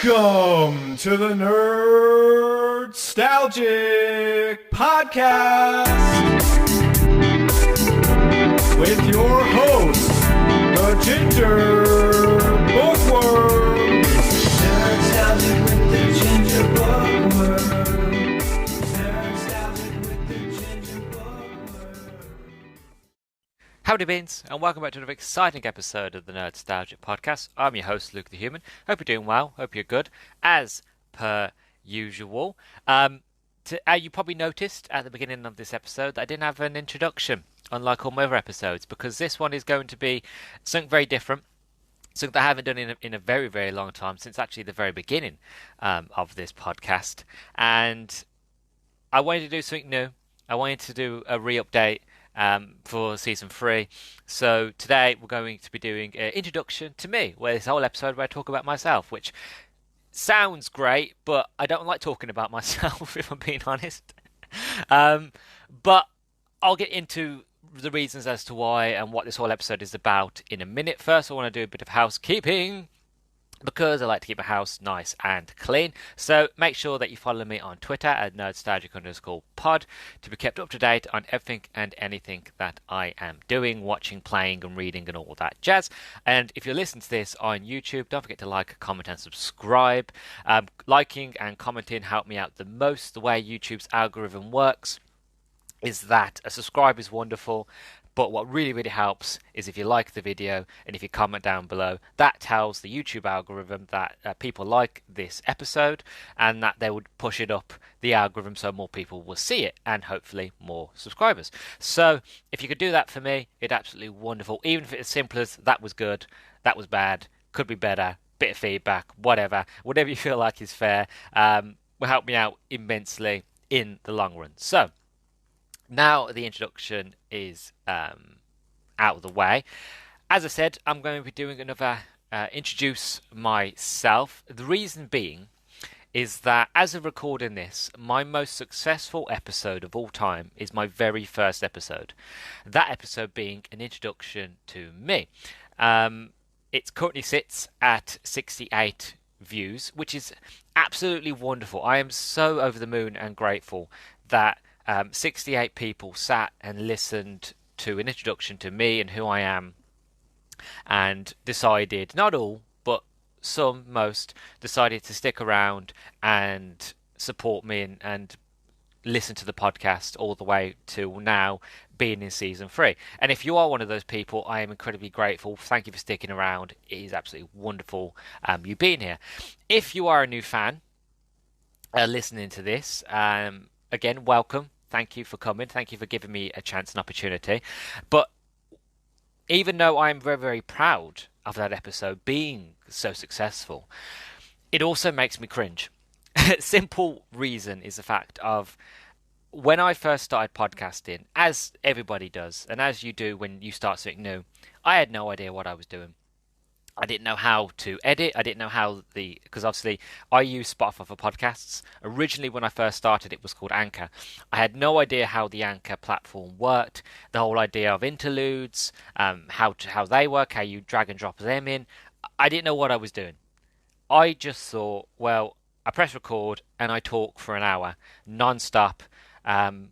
Welcome to the Nerdstalgic podcast with your host, the Ginger Bookworm. Nerdstalgic with the Ginger Bookworm. Nerdstalgic with the Ginger Bookworm. Howdy beans, and welcome back to another exciting episode of the Nerdstalgic podcast. I'm your host, Luke the Human. Hope you're doing well, hope you're good, as per usual. You probably noticed at the beginning of this episode that I didn't have an introduction, unlike all my other episodes, because this one is going to be something very different, something that I haven't done in a very, very long time, since actually the very beginning of this podcast. And I wanted to do something new. I wanted to do a re-update for season 3. So today we're going to be doing an introduction to me, where this whole episode where I talk about myself, which sounds great, but I don't like talking about myself, if I'm being honest. But I'll get into the reasons as to why and what this whole episode is about in a minute. First, I want to do a bit of housekeeping, because I like to keep my house nice and clean. So make sure that you follow me on Twitter at nerdstalgic_pod to be kept up to date on everything and anything that I am doing, watching, playing and reading and all that jazz. And if you're listening to this on YouTube, don't forget to like, comment and subscribe. Liking and commenting help me out the most. The way YouTube's algorithm works is that a subscribe is wonderful, but what really, really helps is if you like the video and if you comment down below. That tells the YouTube algorithm that people like this episode and that they would push it up the algorithm so more people will see it and hopefully more subscribers. So if you could do that for me, it'd absolutely wonderful. Even if it's as simple as that was good, that was bad, could be better, bit of feedback, whatever you feel like is fair, will help me out immensely in the long run. So now the introduction is out of the way. As I said, I'm going to be doing another introduce myself. The reason being is that as of recording this, my most successful episode of all time is my very first episode. That episode being an introduction to me. It currently sits at 68 views, which is absolutely wonderful. I am so over the moon and grateful that 68 people sat and listened to an introduction to me and who I am, and decided, not all, but most, decided to stick around and support me and listen to the podcast all the way to now being in season 3. And if you are one of those people, I am incredibly grateful. Thank you for sticking around. It is absolutely wonderful you being here. If you are a new fan listening to this, again, welcome. Thank you for coming. Thank you for giving me a chance and opportunity. But even though I'm very, very proud of that episode being so successful, it also makes me cringe. Simple reason is the fact of when I first started podcasting, as everybody does, and as you do when you start something new, I had no idea what I was doing. I didn't know how to edit. I didn't know how because obviously I use Spotify for podcasts. Originally, when I first started, it was called Anchor. I had no idea how the Anchor platform worked, the whole idea of interludes, how they work, how you drag and drop them in. I didn't know what I was doing. I just thought, well, I press record and I talk for an hour, non-stop, and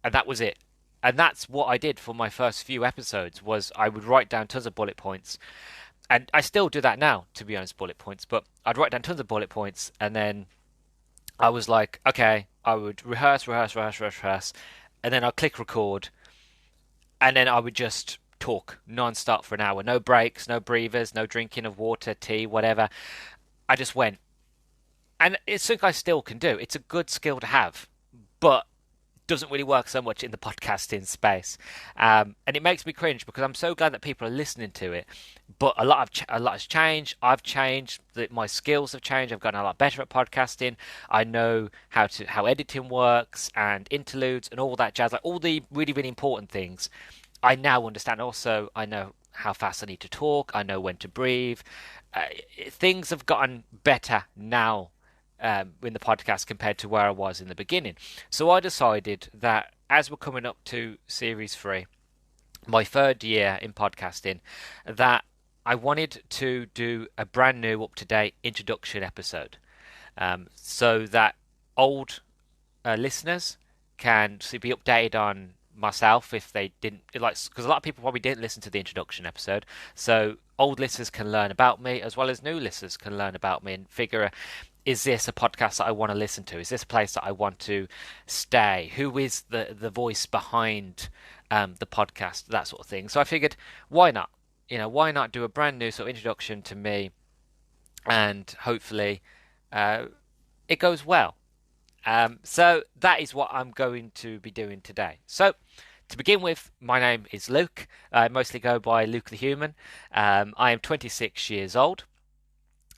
that was it. And that's what I did for my first few episodes. Was I would write down tons of bullet points. And I still do that now, to be honest, bullet points. But I'd write down tons of bullet points, and then I was like, okay, I would rehearse, and then I'd click record, and then I would just talk non-stop for an hour. No breaks, no breathers, no drinking of water, tea, whatever. I just went. And it's something I still can do. It's a good skill to have, but doesn't really work so much in the podcasting space, and it makes me cringe because I'm so glad that people are listening to it. But a lot has changed. I've changed. My skills have changed. I've gotten a lot better at podcasting. I know how editing works and interludes and all that jazz, like all the really, really important things. I now understand. Also, I know how fast I need to talk. I know when to breathe. Things have gotten better now in the podcast compared to where I was in the beginning. So I decided that as we're coming up to series 3, my third year in podcasting, that I wanted to do a brand new, up-to-date introduction episode, so that old listeners can be updated on myself if they didn't like, because a lot of people probably didn't listen to the introduction episode. So old listeners can learn about me as well as new listeners can learn about me and figure, is this a podcast that I want to listen to? Is this a place that I want to stay? Who is the voice behind the podcast? That sort of thing. So I figured, why not? Why not do a brand new sort of introduction to me, and hopefully it goes well. So that is what I'm going to be doing today. So to begin with, my name is Luke. I mostly go by Luke the Human. I am 26 years old.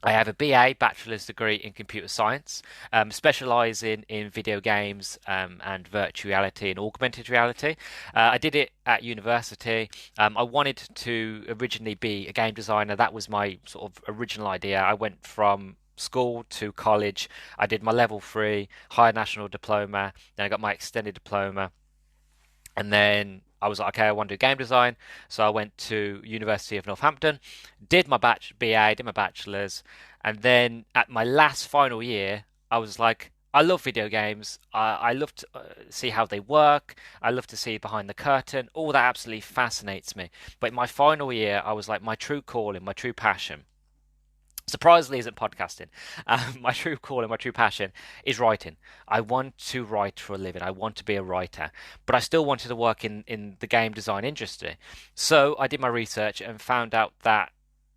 I have a BA, bachelor's degree in computer science, specialising in video games and virtual reality and augmented reality. I did it at university. I wanted to originally be a game designer. That was my sort of original idea. I went from school to college. I did my level 3 higher national diploma, then I got my extended diploma, and then I was like, okay, I want to do game design. So I went to University of Northampton, did my BA, did my bachelor's, and then at my last final year, I was like, I love video games. I love to see how they work. I love to see behind the curtain. All that absolutely fascinates me. But in my final year, I was like, my true calling, my true passion, surprisingly, isn't podcasting. My true calling, my true passion is writing. I want to write for a living. I want to be a writer, but I still wanted to work in the game design industry. So I did my research and found out that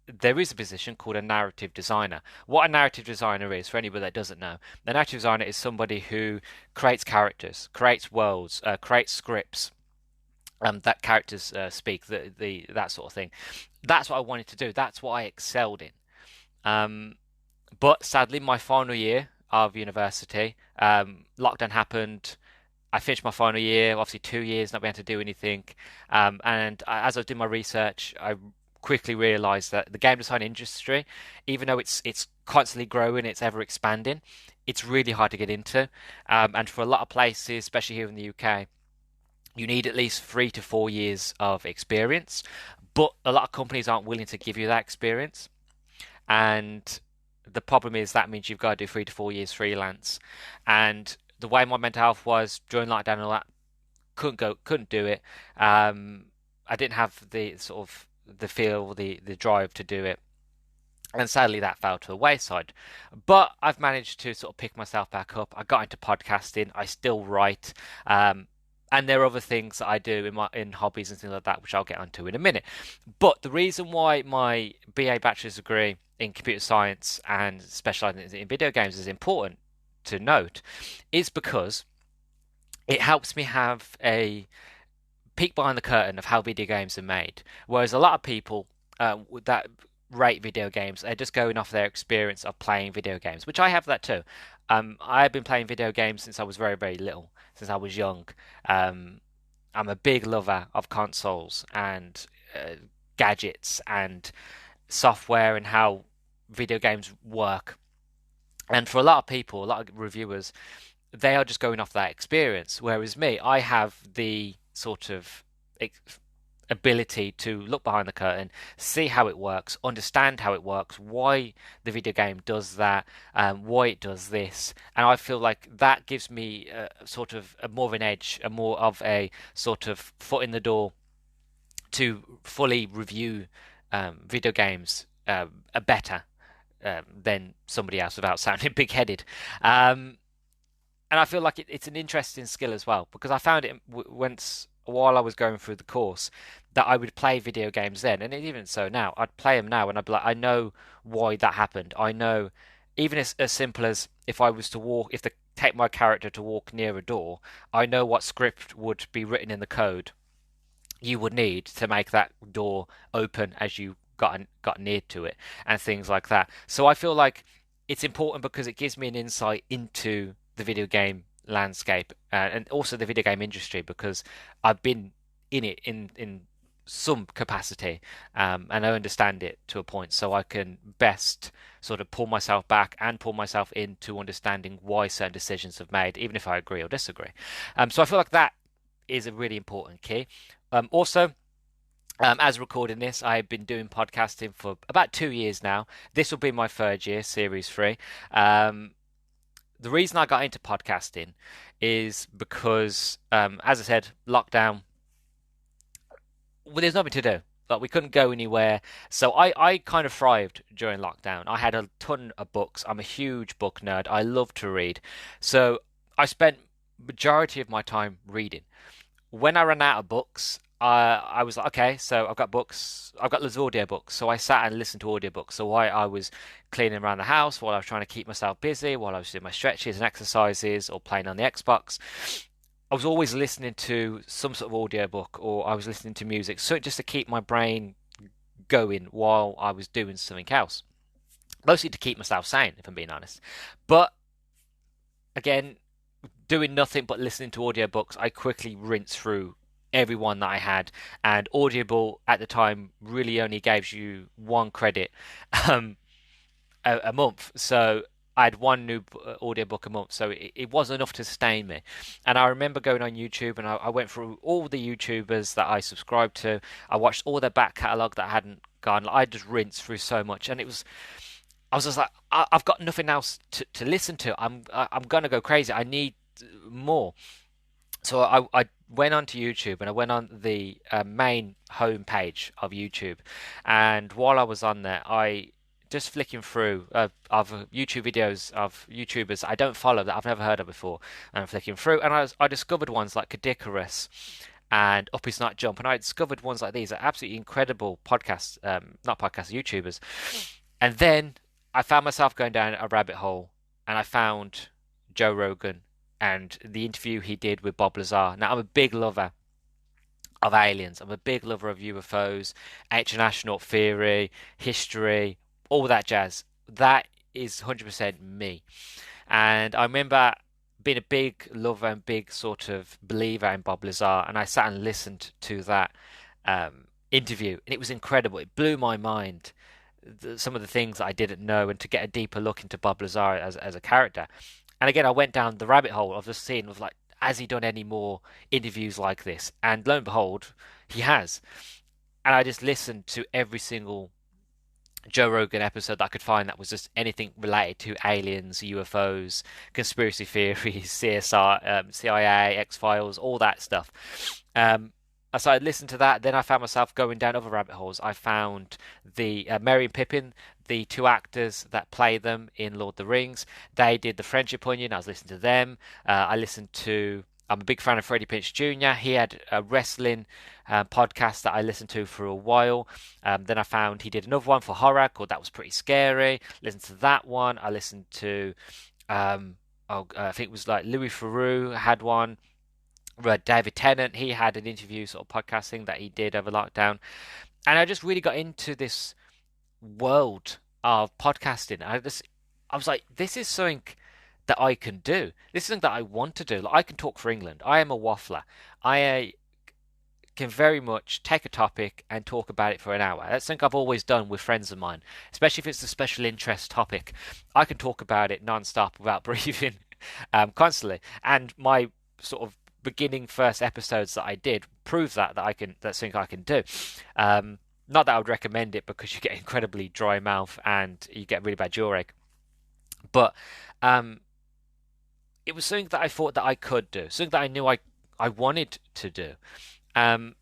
there is a position called a narrative designer. What a narrative designer is, for anybody that doesn't know, the narrative designer is somebody who creates characters, creates worlds, creates scripts that characters speak, that sort of thing. That's what I wanted to do. That's what I excelled in. But sadly, my final year of university, lockdown happened. I finished my final year, obviously 2 years not being able to do anything. And as I did my research, I quickly realised that the game design industry, even though it's constantly growing, it's ever expanding, it's really hard to get into. And for a lot of places, especially here in the UK, you need at least 3 to 4 years of experience. But a lot of companies aren't willing to give you that experience. And the problem is that means you've got to do 3 to 4 years freelance. And the way my mental health was during lockdown and all that, couldn't do it. I didn't have the sort of the feel, the drive to do it. And sadly, that fell to the wayside. But I've managed to sort of pick myself back up. I got into podcasting. I still write. And there are other things that I do in hobbies and things like that, which I'll get onto in a minute. But the reason why my BA bachelor's degree in computer science and specialising in video games is important to note is because it helps me have a peek behind the curtain of how video games are made. Whereas a lot of people that rate video games, they're just going off their experience of playing video games, which I have that too. I've been playing video games since I was very, very little, since I was young. I'm a big lover of consoles and gadgets and software and how video games work. And for a lot of people, a lot of reviewers, they are just going off that experience. Whereas me, I have the sort of ability to look behind the curtain, see how it works, understand how it works, why the video game does that, why it does this, and I feel like that gives me sort of a more of an edge, a more of a sort of foot in the door to fully review video games better than somebody else without sounding big-headed. And I feel like it's an interesting skill as well, because I found it once while I was going through the course that I would play video games then, and even so now, I'd play them now and I'd be like, I know why that happened. I know, even as simple as if I was to walk, if take my character to walk near a door, I know what script would be written in the code you would need to make that door open as you got near to it, and things like that. So I feel like it's important because it gives me an insight into the video game landscape and also the video game industry, because I've been in it in some capacity, and I understand it to a point, so I can best sort of pull myself back and pull myself into understanding why certain decisions have made, even if I agree or disagree. So I feel like that is a really important key. Also, As recording this, I've been doing podcasting for about 2 years now. This will be my third year, series three. Um, the reason I got into podcasting is because, as I said, lockdown. Well, there's nothing to do. Like we couldn't go anywhere, so I kind of thrived during lockdown. I had a ton of books. I'm a huge book nerd. I love to read, so I spent majority of my time reading. When I ran out of books, I was like, okay, so I've got books, I've got loads of audiobooks. So I sat and listened to audiobooks. So while I was cleaning around the house, while I was trying to keep myself busy, while I was doing my stretches and exercises or playing on the Xbox, I was always listening to some sort of audiobook or I was listening to music. So just to keep my brain going while I was doing something else. Mostly to keep myself sane, if I'm being honest. But again, doing nothing but listening to audiobooks, I quickly rinsed through every one that I had. And Audible at the time really only gives you one credit um, a month. So I had one new audiobook a month, so it wasn't enough to sustain me. And I remember going on YouTube and I went through all the YouTubers that I subscribed to. I watched all their back catalogue that I hadn't gone. I just rinsed through so much, and I was just like, I've got nothing else to listen to. I'm gonna go crazy. I need more. So I went onto YouTube and I went on the main homepage of YouTube, and while I was on there, I just flicking through of YouTube videos of YouTubers I don't follow that I've never heard of before, and I'm flicking through, and I discovered ones like Kadikarus and Up Is Not Jump, and I discovered ones like these are absolutely incredible podcasts, not podcasts, YouTubers, and then I found myself going down a rabbit hole, and I found Joe Rogan and the interview he did with Bob Lazar. Now, I'm a big lover of aliens. I'm a big lover of UFOs, ancient astronaut theory, history, all that jazz. That is 100% me. And I remember being a big lover and big sort of believer in Bob Lazar, and I sat and listened to that interview, and it was incredible. It blew my mind. Some of the things that I didn't know, and to get a deeper look into Bob Lazar as a character. And again, I went down the rabbit hole of just seeing, of like, has he done any more interviews like this? And lo and behold, he has. And I just listened to every single Joe Rogan episode that I could find that was just anything related to aliens, UFOs, conspiracy theories, CSR, CIA, X Files, all that stuff. I started listening to that. Then I found myself going down other rabbit holes. I found the Merry and Pippin, the two actors that play them in Lord of the Rings. They did the Friendship Onion. I was listening to them. I listened to. I'm a big fan of Freddie Prinze Jr. He had a wrestling podcast that I listened to for a while. Then I found he did another one for horror called That Was Pretty Scary. Listened to that one. I listened to. I think it was like Louis Theroux had one. David Tennant, he had an interview sort of podcasting that he did over lockdown, and I just really got into this world of podcasting. I was like, this is something that I can do. This is something that I want to do. Like, I can talk for England. I am a waffler. I can very much take a topic and talk about it for an hour. That's something I've always done with friends of mine, especially if it's a special interest topic. I can talk about it non-stop without breathing, constantly. And my sort of beginning first episodes that I did prove that I can, that's something I can do. Not that I would recommend it because you get incredibly dry mouth and you get really bad jawache, but it was something that I thought that I could do, something that I knew I wanted to do. And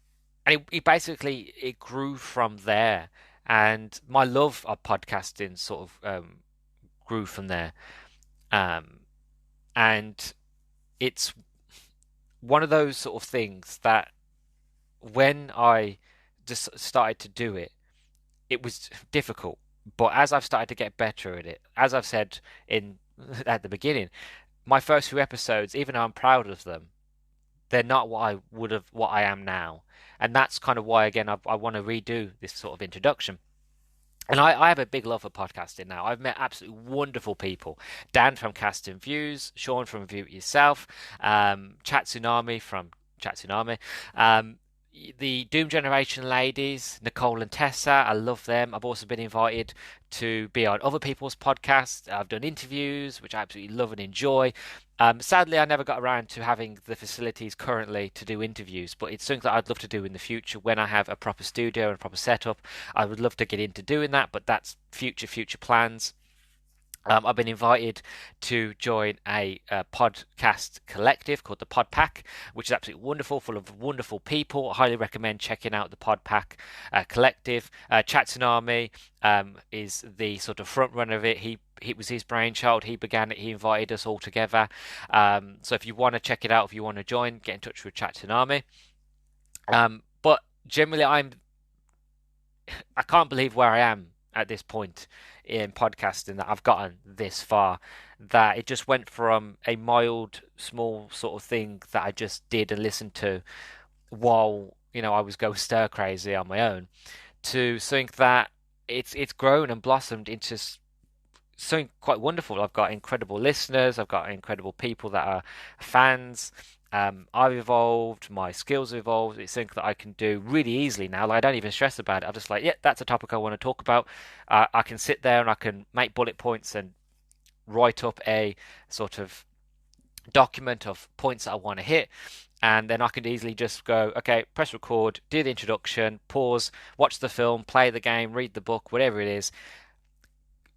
it basically it grew from there, and my love of podcasting sort of grew from there. And it's one of those sort of things that when I just started to do it, it was difficult. But as I've started to get better at it, as I've said in at the beginning, my first few episodes, even though I'm proud of them, they're not what I am now. And that's kind of why, again, I want to redo this sort of introduction. And I have a big love for podcasting now. I've met absolutely wonderful people. Dan from Cast and Views, Sean from View It Yourself, Chat Tsunami from Chat Tsunami. the Doom Generation ladies, Nicole and Tessa. I love them. I've also been invited to be on other people's podcasts. I've done interviews, which I absolutely love and enjoy. Sadly, I never got around to having the facilities currently to do interviews, but it's something that I'd love to do in the future when I have a proper studio and a proper setup. I would love to get into doing that, but that's future plans. I've been invited to join a podcast collective called the Pod Pack, which is absolutely wonderful, full of wonderful people. I highly recommend checking out the Pod Pack collective. Chatsunami is the sort of front runner of it. It was his brainchild. He began it. He invited us all together. So if you want to check it out, if you want to join, get in touch with Chatsunami. But generally, I can't believe where I am at this point in podcasting, that I've gotten this far, that it just went from a mild, small sort of thing that I just did and listened to while, I was going stir crazy on my own, to something that it's grown and blossomed into something quite wonderful. I've got incredible listeners. I've got incredible people that are fans. I've evolved. My skills have evolved. It's something that I can do really easily now. Like, I don't even stress about it. I'm just like, yeah, that's a topic I want to talk about. I can sit there and I can make bullet points and write up a sort of document of points that I want to hit. And then I can easily just go, okay, press record, do the introduction, pause, watch the film, play the game, read the book, whatever it is.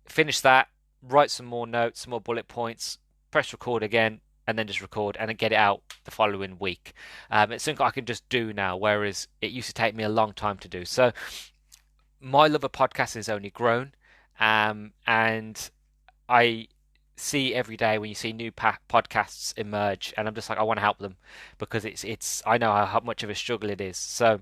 Finish that, write some more notes, some more bullet points, press record again, and then just record and then get it out the following week. It's something I can just do now, whereas it used to take me a long time to do. So my love of podcasting has only grown, and I see every day when you see new podcasts emerge, and I'm just like, I want to help them, because it's I know how much of a struggle it is. So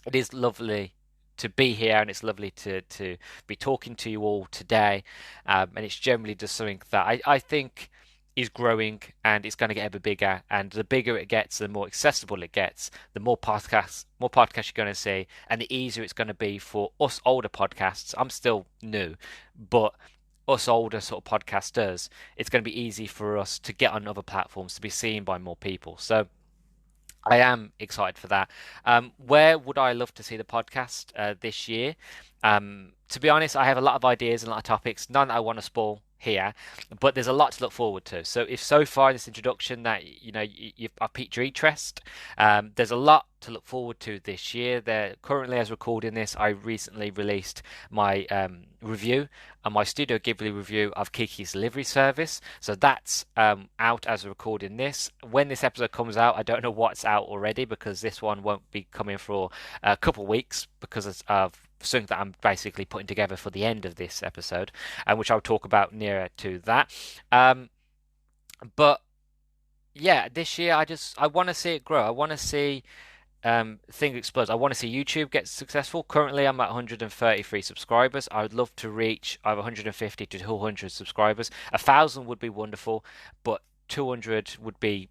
it is lovely to be here, and it's lovely to be talking to you all today. And it's generally just something that I think is growing, and it's going to get ever bigger. And the bigger it gets, the more accessible it gets, the more podcasts you're going to see, and the easier it's going to be for us older podcasts. I'm still new, but us older sort of podcasters, it's going to be easy for us to get on other platforms, to be seen by more people. So I am excited for that. Where would I love to see the podcast this year? To be honest, I have a lot of ideas and a lot of topics, none that I want to spoil here, but there's a lot to look forward to. So if so far in this introduction that I've piqued your interest, there's a lot to look forward to this year. Currently, as recording this, I recently released my review and my Studio Ghibli review of Kiki's Delivery Service. So that's out as we're recording this. When this episode comes out, I don't know what's out already, because this one won't be coming for a couple of weeks because of something that I'm basically putting together for the end of this episode, and which I'll talk about nearer to that. But yeah, this year I want to see it grow. I want to see things explode. I want to see YouTube get successful. Currently, I'm at 133 subscribers. I would love to reach over 150 to 200 subscribers. 1,000 would be wonderful, but 200 would be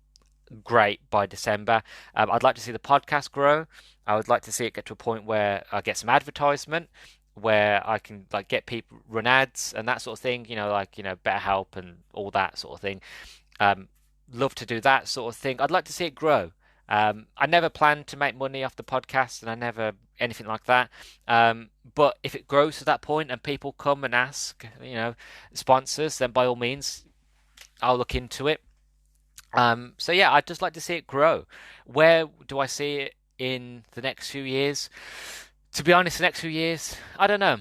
great by December. I'd like to see the podcast grow. I would like to see it get to a point where I get some advertisement, where I can like get people run ads and that sort of thing. BetterHelp and all that sort of thing. Love to do that sort of thing. I'd like to see it grow. I never planned to make money off the podcast, and I never anything like that. But if it grows to that point and people come and ask, sponsors, then by all means, I'll look into it. So yeah, I'd just like to see it grow. Where do I see it in the next few years? To be honest, the next few years, I don't know.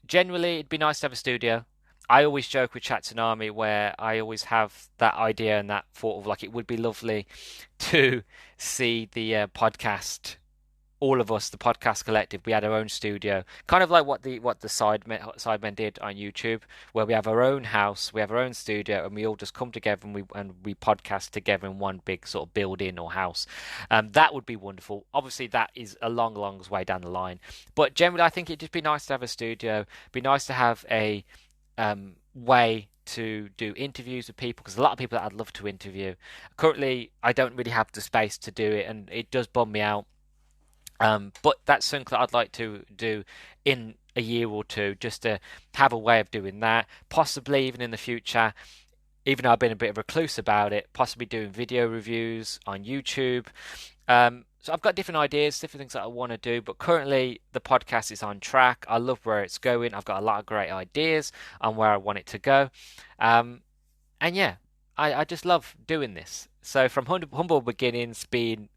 Generally, it'd be nice to have a studio. I always joke with Chat Tsunami, where I always have that idea and that thought of like, it would be lovely to see the all of us, the podcast collective, we had our own studio, kind of like what the sidemen did on YouTube, where we have our own house, we have our own studio, and we all just come together and we podcast together in one big sort of building or house. That would be wonderful. Obviously, that is a long way down the line, but generally, I think it'd just be nice to have a studio. Be nice to have a way to do interviews with people, because a lot of people that I'd love to interview. Currently, I don't really have the space to do it, and it does bum me out. But that's something that I'd like to do in a year or two, just to have a way of doing that. Possibly even in the future, even though I've been a bit of a recluse about it, possibly doing video reviews on YouTube. So I've got different ideas, different things that I want to do, but currently the podcast is on track. I love where it's going. I've got a lot of great ideas on where I want it to go. Um, and yeah, I just love doing this. So from humble beginnings, being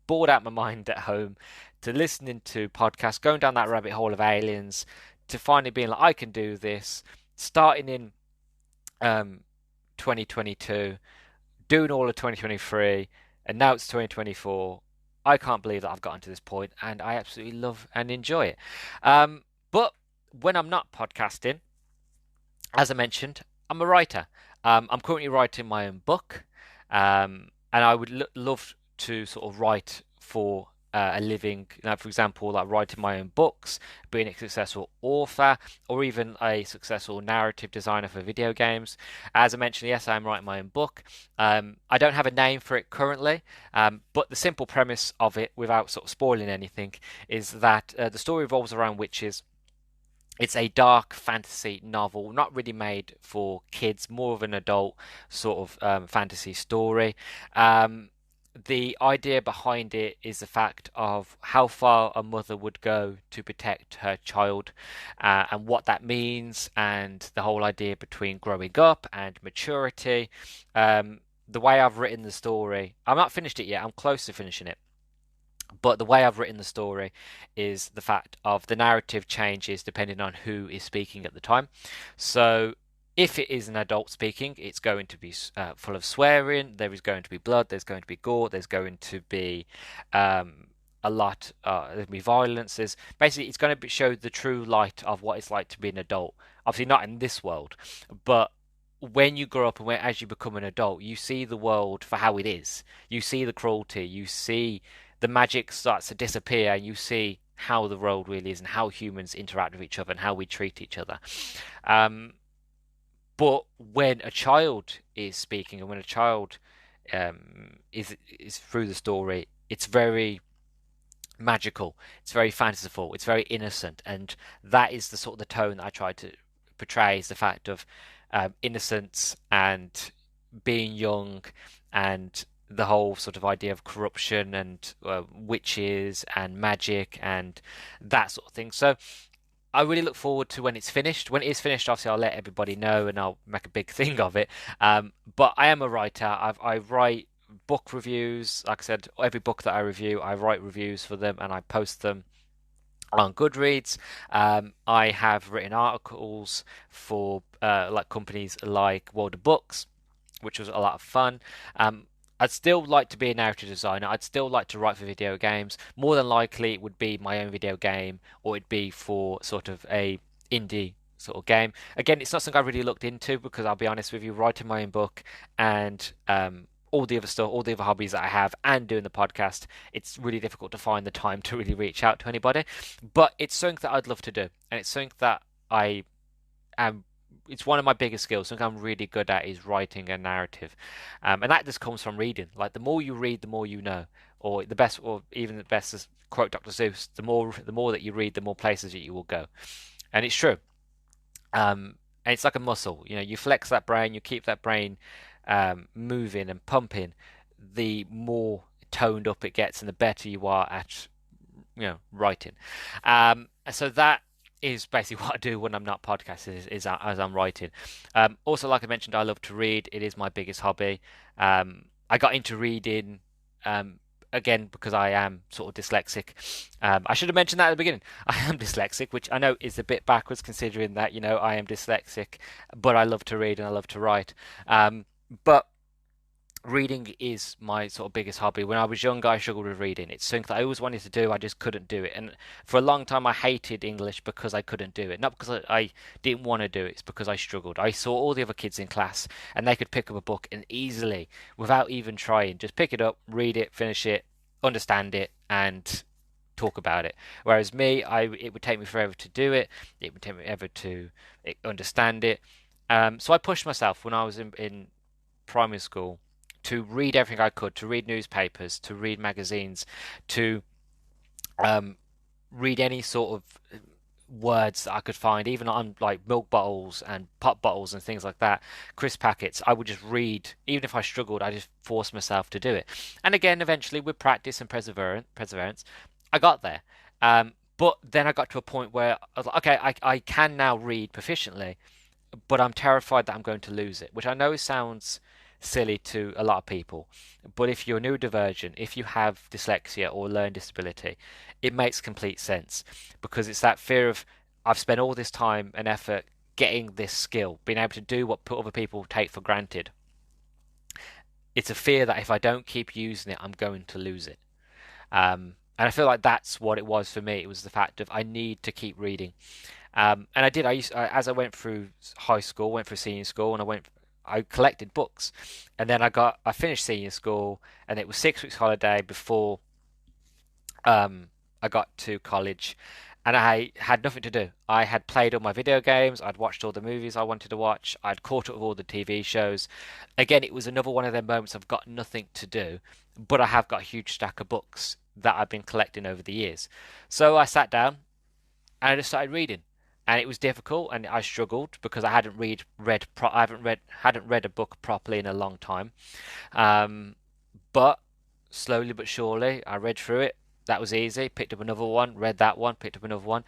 bored out my mind at home, to listening to podcasts, going down that rabbit hole of aliens, to finally being like, I can do this, starting in um, 2022, doing all of 2023, and now it's 2024. I can't believe that I've gotten to this point, and I absolutely love and enjoy it. But when I'm not podcasting, as I mentioned, I'm a writer. I'm currently writing my own book, and I would love to sort of write for a living. For example, like writing my own books, being a successful author, or even a successful narrative designer for video games. As I mentioned, yes, I'm writing my own book. I don't have a name for it currently, but the simple premise of it, without sort of spoiling anything, is that the story revolves around witches. It's a dark fantasy novel, not really made for kids, more of an adult sort of fantasy story. Um, the idea behind it is the fact of how far a mother would go to protect her child, and what that means, and the whole idea between growing up and maturity. The way I've written the story, I'm not finished it yet, I'm close to finishing it. But the way I've written the story is the fact of the narrative changes depending on who is speaking at the time. So if it is an adult speaking, it's going to be full of swearing. There is going to be blood. There's going to be gore. There's going to be a lot. There'll be violence. There's basically it's going to show the true light of what it's like to be an adult. Obviously, not in this world, but when you grow up and as you become an adult, you see the world for how it is. You see the cruelty. You see the magic starts to disappear, and you see how the world really is and how humans interact with each other and how we treat each other. Um, but when a child is speaking and when a child is through the story, it's very magical, it's very fanciful, it's very innocent, and that is the sort of the tone that I try to portray is the fact of innocence and being young and the whole sort of idea of corruption and witches and magic and that sort of thing. So I really look forward to when it's finished. When it is finished, obviously I'll let everybody know and I'll make a big thing of it. But I am a writer. I write book reviews. Like I said, every book that I review, I write reviews for them and I post them on Goodreads. I have written articles for like companies like World of Books, which was a lot of fun. I'd still like to be a narrative designer. I'd still like to write for video games. More than likely, it would be my own video game, or it'd be for sort of a indie sort of game. Again, it's not something I really looked into because I'll be honest with you, writing my own book and all the other stuff, all the other hobbies that I have, and doing the podcast, it's really difficult to find the time to really reach out to anybody. But it's something that I'd love to do, and it's something that I am it's one of my biggest skills. Something I'm really good at is writing a narrative, and that just comes from reading. Like the more you read, the more you know, or the best, or even the best, as quote Dr. Seuss, the more that you read, the more places that you will go, and it's true. And it's like a muscle. You know, you flex that brain, you keep that brain moving and pumping. The more toned up it gets, and the better you are at writing. So that is basically what I do when I'm not podcasting is as I'm writing. Also, like I mentioned, I love to read. It is my biggest hobby. I got into reading again because I am sort of dyslexic. I should have mentioned that at the beginning. I am dyslexic, which I know is a bit backwards considering that I am dyslexic, but I love to read and I love to write. But reading is my sort of biggest hobby. When I was younger, I struggled with reading. It's something that I always wanted to do. I just couldn't do it. And for a long time, I hated English because I couldn't do it. Not because I didn't want to do it. It's because I struggled. I saw all the other kids in class and they could pick up a book and easily, without even trying, just pick it up, read it, finish it, understand it, and talk about it. Whereas me, it would take me forever to do it. It would take me ever to understand it. So I pushed myself when I was in primary school to read everything I could, to read newspapers, to read magazines, to read any sort of words that I could find, even on like milk bottles and pop bottles and things like that, crisp packets. I would just read, even if I struggled, I just forced myself to do it. And again, eventually, with practice and perseverance, I got there. But then I got to a point where I was like, okay, I can now read proficiently, but I'm terrified that I'm going to lose it, which I know sounds silly to a lot of people. But if you're neurodivergent, if you have dyslexia or learning disability, it makes complete sense because it's that fear of I've spent all this time and effort getting this skill, being able to do what other people take for granted. It's a fear that if I don't keep using it, I'm going to lose it. And I feel like that's what it was for me. It was the fact of I need to keep reading. And I did. As I went through high school, went through senior school, and I collected books, and then I finished senior school, and it was 6 weeks holiday before I got to college, and I had nothing to do. I had played all my video games, I'd watched all the movies I wanted to watch, I'd caught up with all the TV shows. Again, it was another one of them moments I've got nothing to do, but I have got a huge stack of books that I've been collecting over the years. So I sat down and I just started reading. And it was difficult, and I struggled because I hadn't read a book properly in a long time. Um, but slowly but surely, I read through it. That was easy. Picked up another one, read that one, picked up another one,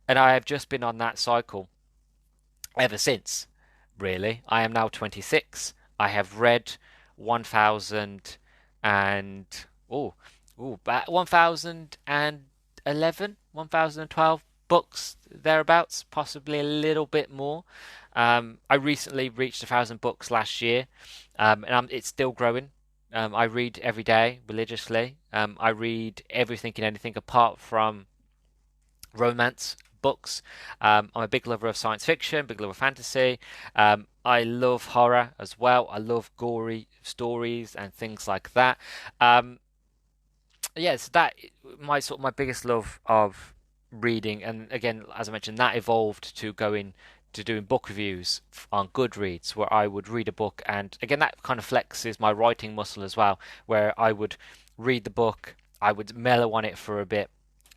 and I have just been on that cycle ever since. Really, I am now 26. I have read 1,000 and about 1,011, 1,012 books thereabouts, possibly a little bit more. I recently reached 1,000 books last year, it's still growing. I read every day religiously. I read everything and anything apart from romance books. I'm a big lover of science fiction, big lover of fantasy. I love horror as well. I love gory stories and things like that. Um, yes, that my biggest love of reading, and again, as I mentioned, that evolved to going to doing book reviews on Goodreads, where I would read a book, and again, that kind of flexes my writing muscle as well, where I would read the book, I would mellow on it for a bit,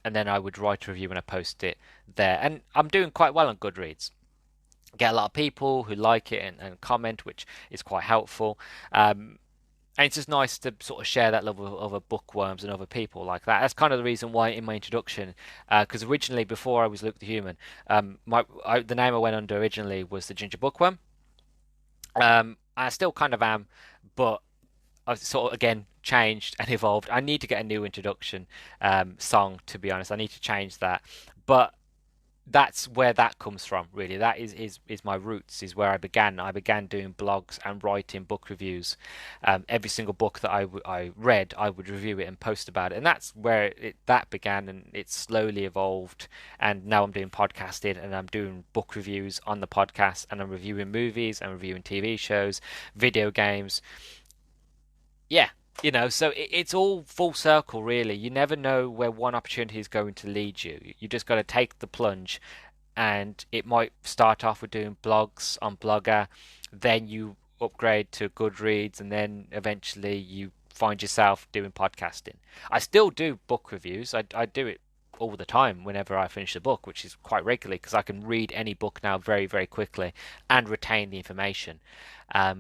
and then I would write a review and I post it there, and I'm doing quite well on Goodreads. Get a lot of people who like it and comment, which is quite helpful. And it's just nice to sort of share that love with other bookworms and other people like that. That's kind of the reason why in my introduction, because originally before I was Luke the Human, the name I went under originally was the Ginger Bookworm. I still kind of am, but I've sort of again changed and evolved. I need to get a new introduction song, to be honest. I need to change that, but that's where that comes from, really. That is my roots, is where I began. I began doing blogs and writing book reviews. Every single book that I read, I would review it and post about it, and that's where that began, and it slowly evolved. And now I'm doing podcasting, and I'm doing book reviews on the podcast, and I'm reviewing movies, and reviewing TV shows, video games. Yeah, so it's all full circle, really. You never know where one opportunity is going to lead you. You just got to take the plunge, and it might start off with doing blogs on Blogger, then you upgrade to Goodreads, and then eventually you find yourself doing podcasting. I still do book reviews. I do it all the time whenever I finish a book, which is quite regularly because I can read any book now very, very quickly and retain the information.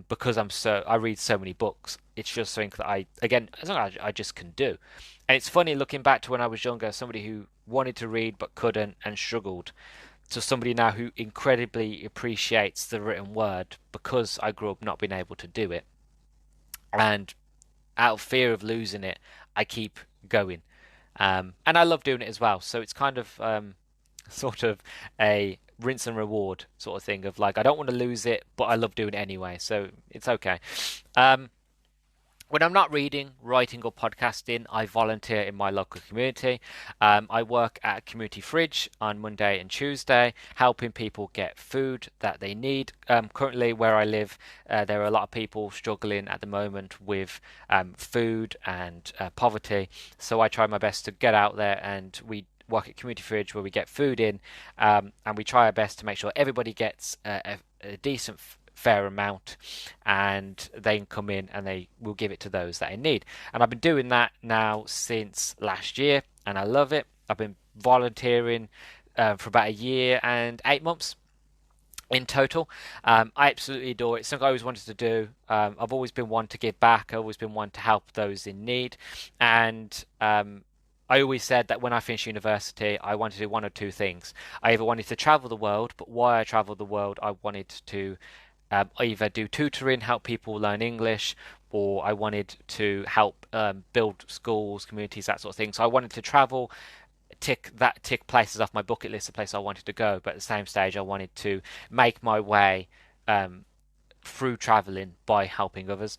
Because I read so many books, it's just something that again, as long as I just can do. And it's funny looking back to when I was younger, somebody who wanted to read but couldn't and struggled, to somebody now who incredibly appreciates the written word because I grew up not being able to do it. And out of fear of losing it, I keep going. And I love doing it as well. So it's kind of sort of a rinse and reward sort of thing of like, I don't want to lose it, but I love doing it anyway. So it's okay. Um, when I'm not reading, writing, or podcasting, I volunteer in my local community. I work at a community fridge on Monday and Tuesday, helping people get food that they need. Currently, where I live, there are a lot of people struggling at the moment with food and poverty. So I try my best to get out there, and we work at community fridge where we get food in, and we try our best to make sure everybody gets a decent fair amount, and they can come in and they will give it to those that in need. And I've been doing that now since last year, and I love it. I've been volunteering for about a year and 8 months in total. I absolutely adore it. It's something I always wanted to do. I've always been one to give back. I've always been one to help those in need. And I always said that when I finished university, I wanted to do one or two things. I either wanted to travel the world, but while I traveled the world, I wanted to either do tutoring, help people learn English, or I wanted to help build schools, communities, that sort of thing. So I wanted to travel, tick places off my bucket list of places I wanted to go, but at the same stage I wanted to make my way um, through traveling by helping others.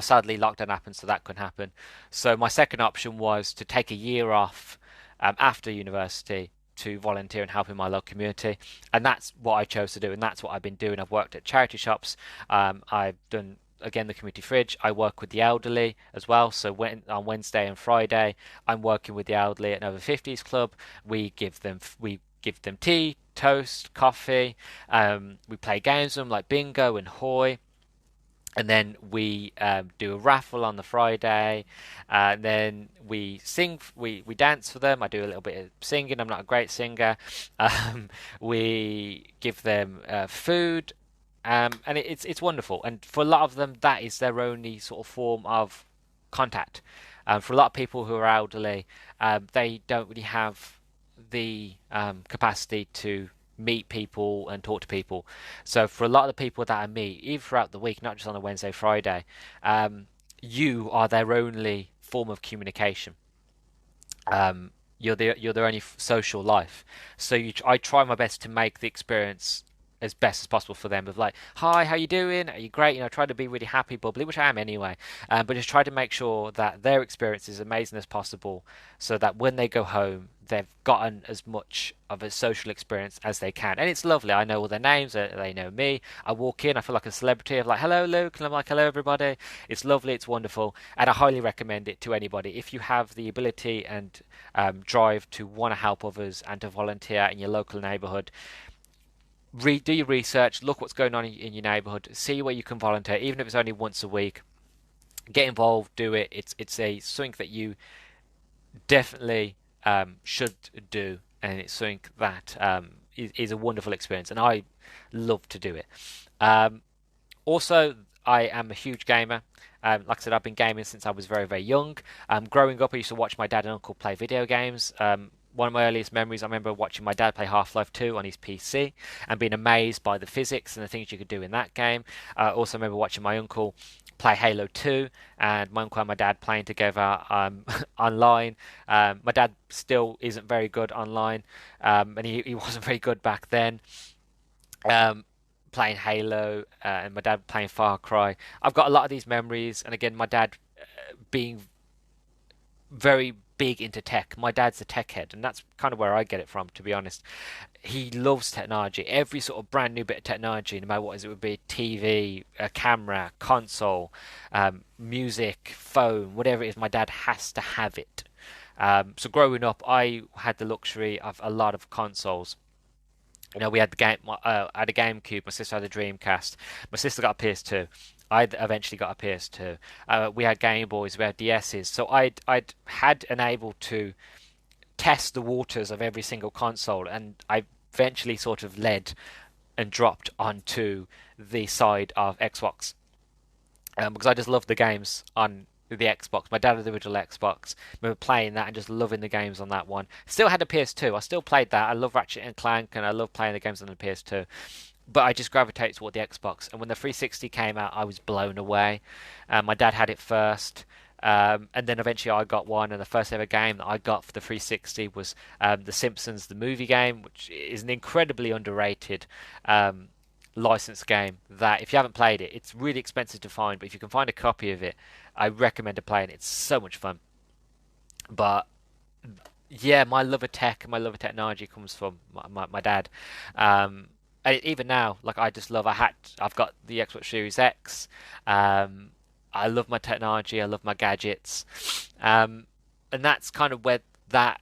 Sadly, lockdown happened, so that couldn't happen. So my second option was to take a year off after university to volunteer and help in my local community, and that's what I chose to do, and that's what I've been doing. I've worked at charity shops. I've done again the community fridge. I work with the elderly as well. So on Wednesday and Friday, I'm working with the elderly at an over 50s club. We give them tea, toast, coffee. We play games with them like bingo and hoy. And then we do a raffle on the Friday, and then we sing, we dance for them. I do a little bit of singing. I'm not a great singer. We give them food, and it's wonderful. And for a lot of them, that is their only sort of form of contact. For a lot of people who are elderly, they don't really have the capacity to meet people and talk to people. So for a lot of the people that I meet, even throughout the week, not just on a Wednesday, Friday, you are their only form of communication. You're their only social life. So I try my best to make the experience as best as possible for them. Of like, hi, how you doing? Are you great? Try to be really happy, bubbly, which I am anyway. But just try to make sure that their experience is as amazing as possible, so that when they go home, they've gotten as much of a social experience as they can. And it's lovely. I know all their names. They know me. I walk in, I feel like a celebrity. I'm like, hello, Luke, and I'm like, hello, everybody. It's lovely. It's wonderful, and I highly recommend it to anybody if you have the ability and drive to want to help others and to volunteer in your local neighborhood. Do your research, look what's going on in your neighborhood, see where you can volunteer, even if it's only once a week. Get involved, do it. It's a something that you definitely should do, and it's something that is a wonderful experience, and I love to do it. Um, Also, I am a huge gamer. Like I said, I've been gaming since I was very, very young. Growing up, I used to watch my dad and uncle play video games. One of my earliest memories, I remember watching my dad play Half-Life 2 on his PC and being amazed by the physics and the things you could do in that game. I also remember watching my uncle play Halo 2, and my uncle and my dad playing together online. My dad still isn't very good online, and he wasn't very good back then. Um, Playing Halo, and my dad playing Far Cry. I've got a lot of these memories, and again, my dad being very big into tech. My dad's a tech head, and that's kind of where I get it from, to be honest. He loves technology. Every sort of brand new bit of technology, no matter what it is, it would be TV, a camera, console, music, phone, whatever it is, my dad has to have it. So growing up, I had the luxury of a lot of consoles. We had the game. I had a GameCube. My sister had a Dreamcast. My sister got a PS2. I eventually got a PS2. We had Game Boys. We had DSs. So I'd had and able to test the waters of every single console, and I eventually sort of led and dropped onto the side of Xbox, because I just love the games on the Xbox. My dad had the original Xbox. I remember playing that and just loving the games on that one. Still had a PS2. I still played that. I love Ratchet and Clank, and I love playing the games on the PS2. But I just gravitated toward the Xbox. And when the 360 came out, I was blown away. My dad had it first. And then eventually I got one, and the first ever game that I got for the 360 was The Simpsons, the movie game, which is an incredibly underrated licensed game that if you haven't played it, it's really expensive to find, but if you can find a copy of it, I recommend playing it. It's so much fun. But yeah, my love of tech and my love of technology comes from my dad. And even now, like I just love. I've got the Xbox Series X. I love my technology. I love my gadgets, and that's kind of where that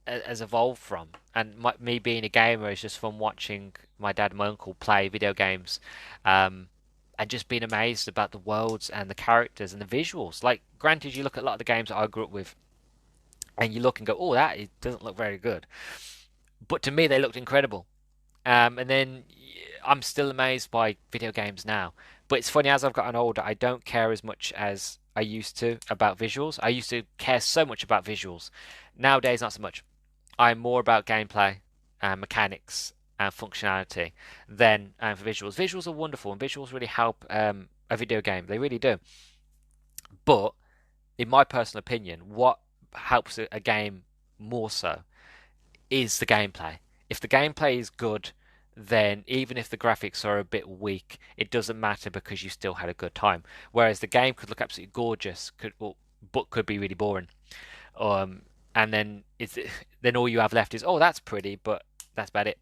has evolved from. And me being a gamer is just from watching my dad and my uncle play video games, and just being amazed about the worlds and the characters and the visuals. Like, granted, you look at a lot of the games that I grew up with, and you look and go, "Oh, that doesn't look very good." but to me they looked incredible. And then I'm still amazed by video games now. But it's funny, as I've gotten older, I don't care as much as I used to about visuals. I used to care so much about visuals. Nowadays, not so much. I'm more about gameplay and mechanics and functionality than for visuals. Visuals are wonderful, and visuals really help a video game. They really do. But in my personal opinion, what helps a game more so is the gameplay. If the gameplay is good, then even if the graphics are a bit weak, it doesn't matter because you still had a good time. Whereas the game could look absolutely gorgeous, but could be really boring. Um, and then then all you have left is, oh, that's pretty, but that's about it.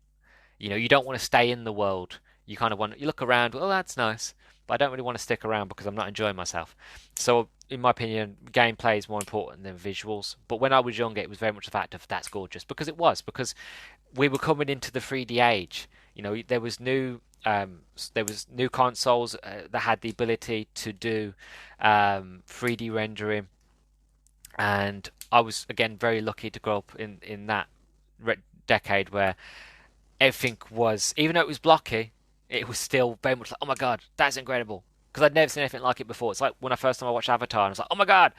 You don't want to stay in the world. You kind of you look around, oh, that's nice, but I don't really want to stick around because I'm not enjoying myself. So, in my opinion, gameplay is more important than visuals. But when I was younger, it was very much the fact of that's gorgeous because we were coming into the 3D age. There was new consoles that had the ability to do 3D rendering, and I was again very lucky to grow up in that decade where everything was, even though it was blocky, it was still very much like, oh my god, that's incredible. Because I'd never seen anything like it before. It's like when I first time I watched Avatar, and I was like, oh my god.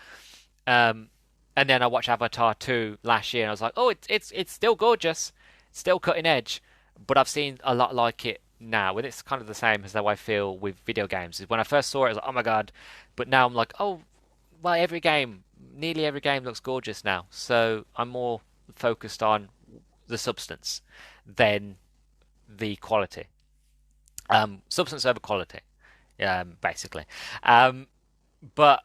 Um, and then I watched Avatar 2 last year, and I was like, oh, it's still gorgeous, it's still cutting edge, but I've seen a lot like it now, and it's kind of the same as how I feel with video games. Is when I first saw it, I was like, oh my god, but now I'm like, oh, well, nearly every game looks gorgeous now. So I'm more focused on the substance than the quality. Substance over quality, basically. Um, but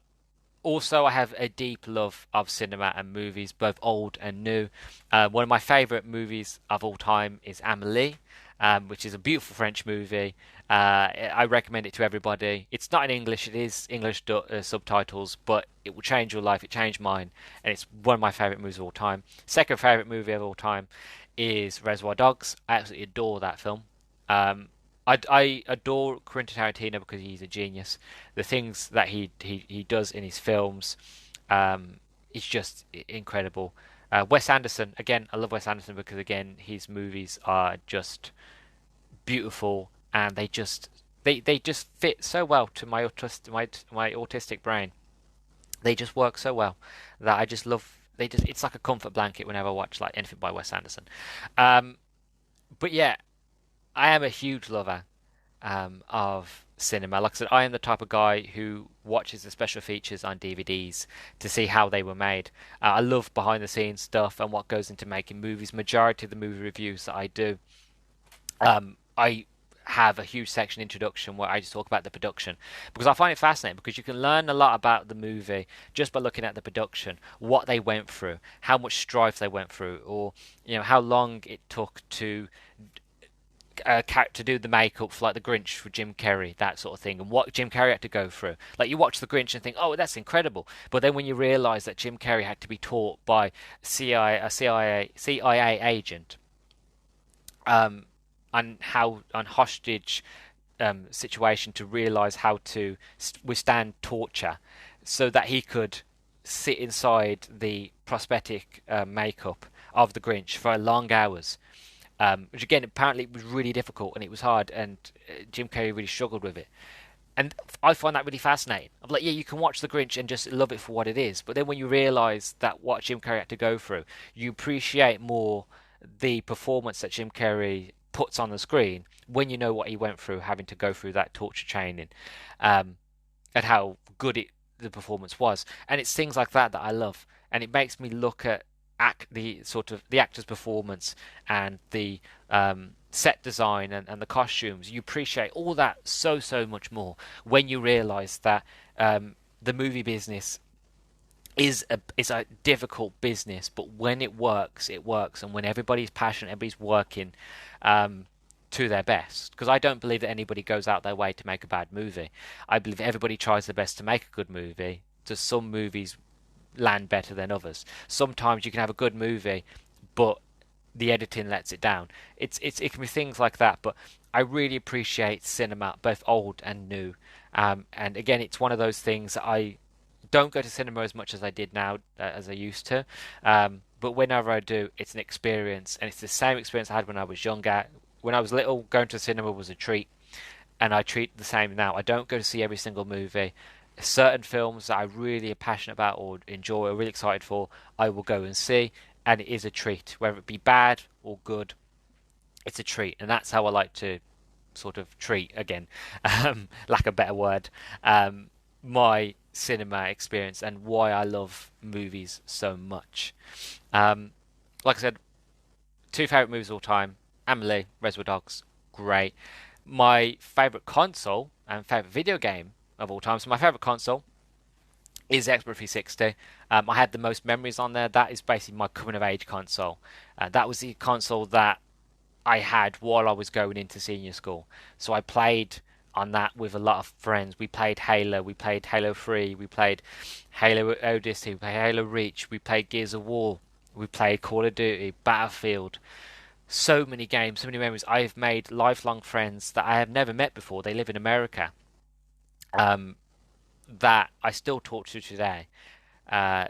also, I have a deep love of cinema and movies, both old and new. One of my favourite movies of all time is Amélie, which is a beautiful French movie. I recommend it to everybody. It's not in English, it is English subtitles, but it will change your life. It changed mine, and it's one of my favourite movies of all time. Second favourite movie of all time is Reservoir Dogs. I absolutely adore that film. Um, I adore Quentin Tarantino because he's a genius. The things that he does in his films, is just incredible. Wes Anderson, again, I love Wes Anderson because again his movies are just beautiful, and they just fit so well to my autistic brain. They just work so well that I just love. It's like a comfort blanket whenever I watch like anything by Wes Anderson. Um, but yeah, I am a huge lover of cinema. Like I said, I am the type of guy who watches the special features on DVDs to see how they were made. I love behind the scenes stuff and what goes into making movies. Majority of the movie reviews that I do, I have a huge section introduction where I just talk about the production because I find it fascinating because you can learn a lot about the movie just by looking at the production, what they went through, how much strife they went through, or how long it took to do the makeup for like the Grinch for Jim Carrey, that sort of thing, and what Jim Carrey had to go through. Like you watch the Grinch and think, oh, that's incredible, but then when you realise that Jim Carrey had to be taught by CIA agent, um, on how on hostage situation to realise how to withstand torture, so that he could sit inside the prosthetic makeup of the Grinch for long hours, which again apparently was really difficult and it was hard, and Jim Carrey really struggled with it. And I find that really fascinating. I'm like, yeah, you can watch The Grinch and just love it for what it is, but then when you realise that what Jim Carrey had to go through, you appreciate more the performance that Jim Carrey puts on the screen when you know what he went through, having to go through that torture training, um, and how good the performance was. And it's things like that that I love, and it makes me look at the actor's performance and the set design and the costumes. You appreciate all that so much more when you realise that the movie business is a difficult business, but when it works, it works, and when everybody's passionate, everybody's working to their best. Because I don't believe that anybody goes out their way to make a bad movie. I believe everybody tries their best to make a good movie. Just some movies land better than others. Sometimes you can have a good movie, but the editing lets it down. It can be things like that, but I really appreciate cinema, both old and new. And again, it's one of those things that I don't go to cinema as much as I did now, as I used to. But whenever I do, it's an experience, and it's the same experience I had when I was younger. When I was little, going to the cinema was a treat, and I treat the same now. I don't go to see every single movie. Certain films that I really am passionate about or enjoy or really excited for, I will go and see, and it is a treat, whether it be bad or good. It's a treat, and that's how I like to sort of treat again, lack of a better word, my cinema experience and why I love movies so much. Um, like I said, two favorite movies of all time: Amelie, Reservoir Dogs, great. My favorite console and favorite video game of all time. So my favorite console is the Xbox 360. I had the most memories on there. That is basically my coming of age console. That was the console that I had while I was going into senior school. So I played on that with a lot of friends. We played Halo, we played Halo 3, we played Halo Odyssey, we played Halo Reach, we played Gears of War, we played Call of Duty, Battlefield. So many games, so many memories. I've made lifelong friends that I have never met before. They live in America, um, that I still talk to today. Uh,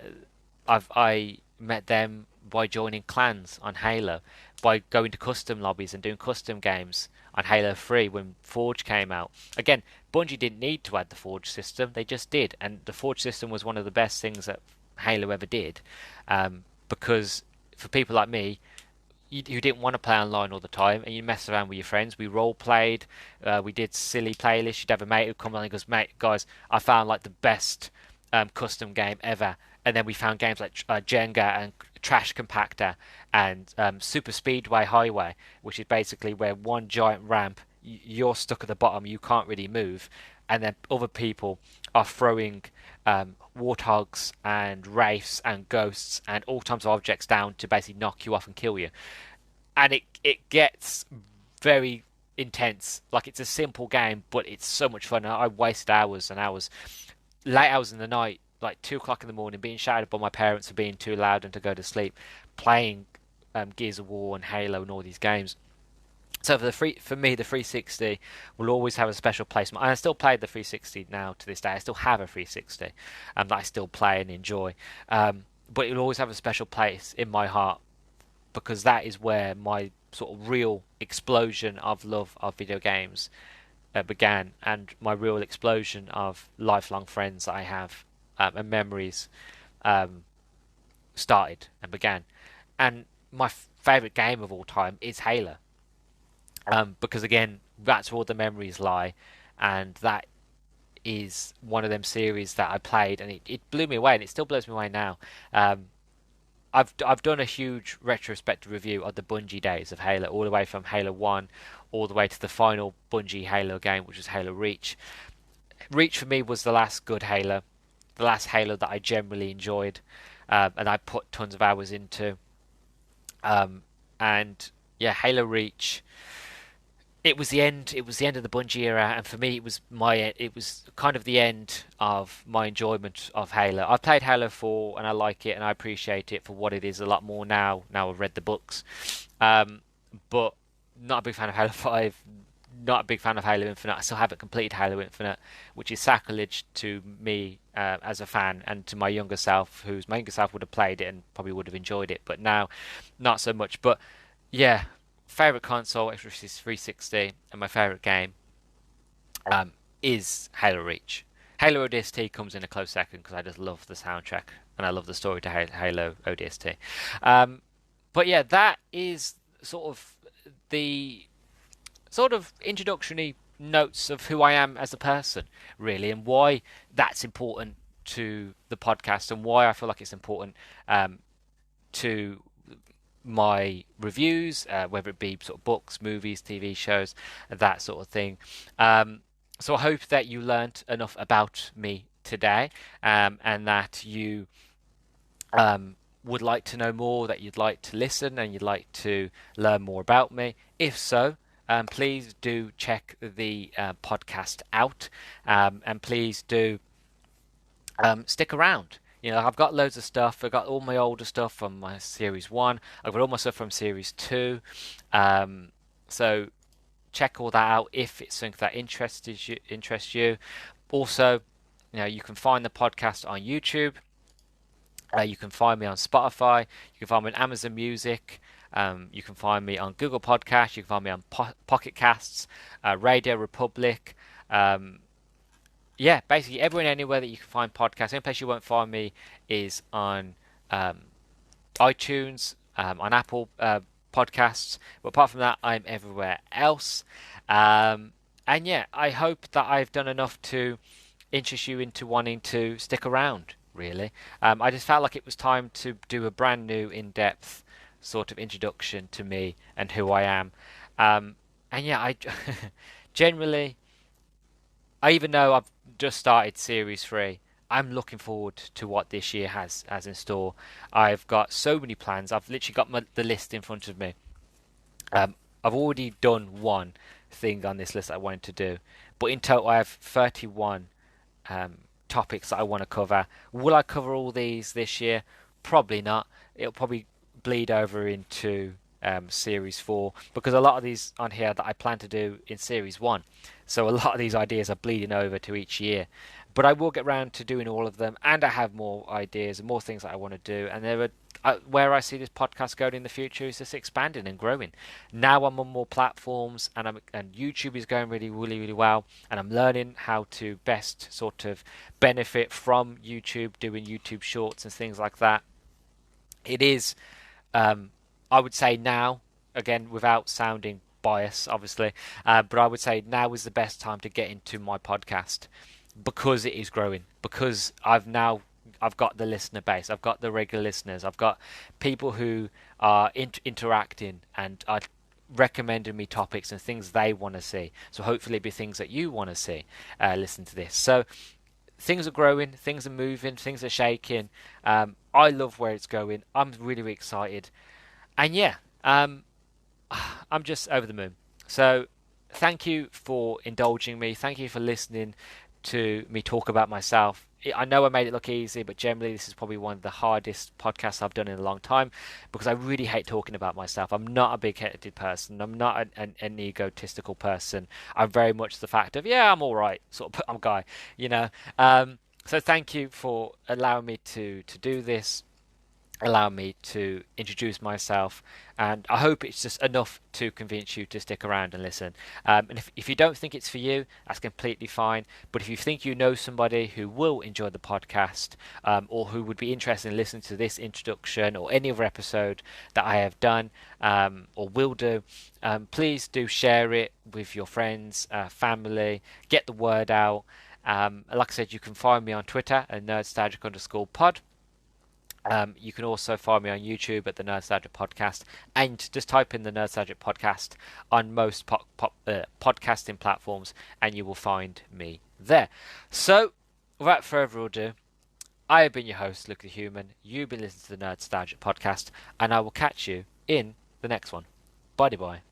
I met them by joining clans on Halo, by going to custom lobbies and doing custom games on Halo 3 when Forge came out. Again, Bungie didn't need to add the Forge system; they just did, and the Forge system was one of the best things that Halo ever did, because for people like me, you didn't want to play online all the time, and you mess around with your friends. We role played, we did silly playlists. You'd have a mate who'd come on and goes, "Mate, guys, I found like the best custom game ever." And then we found games like Jenga and Trash Compactor and Super Speedway Highway, which is basically where one giant ramp, you're stuck at the bottom, you can't really move, and then other people are throwing warthogs and wraiths and ghosts and all types of objects down to basically knock you off and kill you. And it gets very intense. Like, it's a simple game, but it's so much fun. I wasted hours and hours, late hours in the night, like 2 o'clock in the morning, being shouted by my parents for being too loud and to go to sleep, playing Gears of War and Halo and all these games. So for me, the 360 will always have a special place. I still play the 360 now to this day. I still have a 360 that I still play and enjoy. But it will always have a special place in my heart, because that is where my sort of real explosion of love of video games began, and my real explosion of lifelong friends that I have, and memories started and began. And my favorite game of all time is Halo, because again, that's where all the memories lie, and that is one of them series that I played, and it blew me away, and it still blows me away now. I've done a huge retrospective review of the Bungie days of Halo, all the way from Halo 1 all the way to the final Bungie Halo game, which was Halo Reach. Reach for me was the last good Halo, the last Halo that I generally enjoyed, and I put tons of hours into. And yeah, Halo Reach, it was the end. It was the end of the Bungie era, and for me, it was kind of the end of my enjoyment of Halo. I've played Halo 4, and I like it, and I appreciate it for what it is a lot more now. Now I've read the books, but not a big fan of Halo 5. Not a big fan of Halo Infinite. I still haven't completed Halo Infinite, which is sacrilege to me as a fan, and to my younger self, my younger self would have played it and probably would have enjoyed it, but now, not so much. But yeah, favorite console, Xbox 360, and my favorite game is Halo Reach. Halo ODST comes in a close second because I just love the soundtrack and I love the story to Halo ODST. But yeah, that is sort of the introductory notes of who I am as a person, really, and why that's important to the podcast, and why I feel like it's important to my reviews, whether it be sort of books, movies, TV shows, that sort of thing. So I hope that you learnt enough about me today, and that you would like to know more, that you'd like to listen, and you'd like to learn more about me. If so, please do check the podcast out, and please do stick around. I've got loads of stuff. I've got all my older stuff from my Series 1. I've got all my stuff from Series 2. So check all that out if it's something that interests you. Also, you can find the podcast on YouTube. You can find me on Spotify. You can find me on Amazon Music. You can find me on Google Podcasts. You can find me on Pocket Casts, Radio Republic. Basically everywhere and anywhere that you can find podcasts. The only place you won't find me is on iTunes, on Apple Podcasts. But apart from that, I'm everywhere else. I hope that I've done enough to interest you into wanting to stick around, really. I just felt like it was time to do a brand new, in-depth sort of introduction to me and who I am. I generally, even though I've just started Series 3, I'm looking forward to what this year has in store. I've got so many plans. I've literally got the list in front of me. I've already done one thing on this list I wanted to do, but in total I have 31 topics that I want to cover. Will I cover all these this year? Probably not. It'll probably bleed over into Series 4, because a lot of these on here that I plan to do in Series 1. So a lot of these ideas are bleeding over to each year. But I will get round to doing all of them, and I have more ideas and more things that I want to do. And there are where I see this podcast going in the future is just expanding and growing. Now I'm on more platforms, and YouTube is going really, really, really well. And I'm learning how to best sort of benefit from YouTube, doing YouTube Shorts and things like that. It is, I would say now, again, without sounding biased, obviously, but I would say now is the best time to get into my podcast, because it is growing, because I've got the listener base, I've got the regular listeners, I've got people who are interacting and are recommending me topics and things they want to see. So hopefully it'll be things that you want to see. Listen to this. So things are growing, things are moving, things are shaking. I love where it's going. I'm really, really excited, and I'm just over the moon. So thank you for indulging me. Thank you for listening to me talk about myself. I know I made it look easy, but generally this is probably one of the hardest podcasts I've done in a long time, because I really hate talking about myself. I'm not a big-headed person. I'm not an egotistical person. I'm very much the fact of, I'm all right, sort of guy, So thank you for allowing me to do this, allow me to introduce myself, and I hope it's just enough to convince you to stick around and listen. And if you don't think it's for you, that's completely fine. But if you think you know somebody who will enjoy the podcast, or who would be interested in listening to this introduction or any other episode that I have done or will do, please do share it with your friends, family, get the word out. Like I said, you can find me on Twitter at nerdstalgic_pod. You can also find me on YouTube at the Nerdstalgic Podcast, and just type in the Nerdstalgic Podcast on most podcasting platforms and you will find me there. So without further ado, I have been your host, Luke the Human. You've been listening to the Nerdstalgic Podcast, and I will catch you in the next one. Bye bye.